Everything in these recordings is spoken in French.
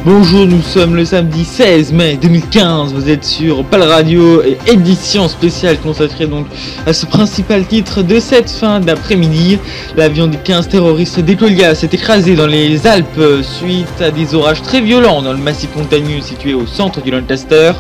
Bonjour, nous sommes le samedi 16 mai 2015, vous êtes sur PAL Radio et édition spéciale consacrée donc à ce principal titre de cette fin d'après-midi. L'avion des 15 terroristes d'Écolia s'est écrasé dans les Alpes suite à des orages très violents dans le massif montagneux situé au centre du Lancaster.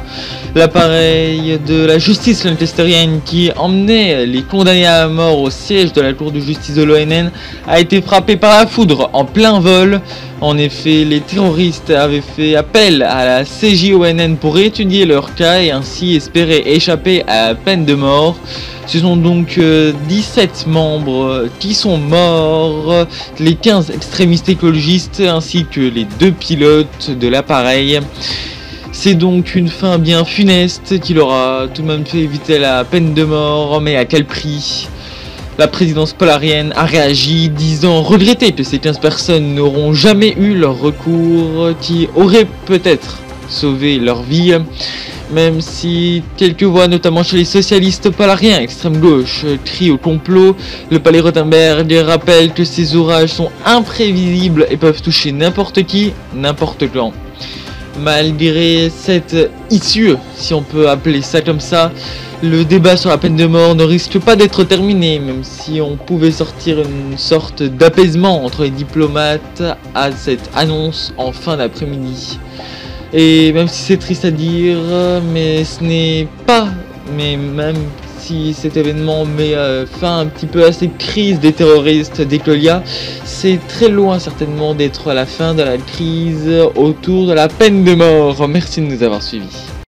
L'appareil de la justice lancasterienne qui emmenait les condamnés à mort au siège de la cour de justice de l'ONN a été frappé par la foudre en plein vol. En effet, les terroristes avaient fait appel à la CJONN pour étudier leur cas et ainsi espérer échapper à la peine de mort. Ce sont donc 17 membres qui sont morts, les 15 extrémistes écologistes ainsi que les 2 pilotes de l'appareil. C'est donc une fin bien funeste qui leur a tout de même fait éviter la peine de mort, mais à quel prix ? La présidence polarienne a réagi, disant regretter que ces 15 personnes n'auront jamais eu leur recours qui aurait peut-être sauvé leur vie. Même si quelques voix, notamment chez les socialistes polariens extrême gauche, crient au complot, le palais Rotenberg rappelle que ces orages sont imprévisibles et peuvent toucher n'importe qui, n'importe quand. Malgré cette issue, si on peut appeler ça comme ça, le débat sur la peine de mort ne risque pas d'être terminé, même si on pouvait sortir une sorte d'apaisement entre les diplomates à cette annonce en fin d'après-midi. Et même si c'est triste à dire, mais ce n'est pas, mais même si cet événement met fin un petit peu à cette crise des terroristes d'Écolia, c'est très loin certainement d'être la fin de la crise autour de la peine de mort. Merci de nous avoir suivis.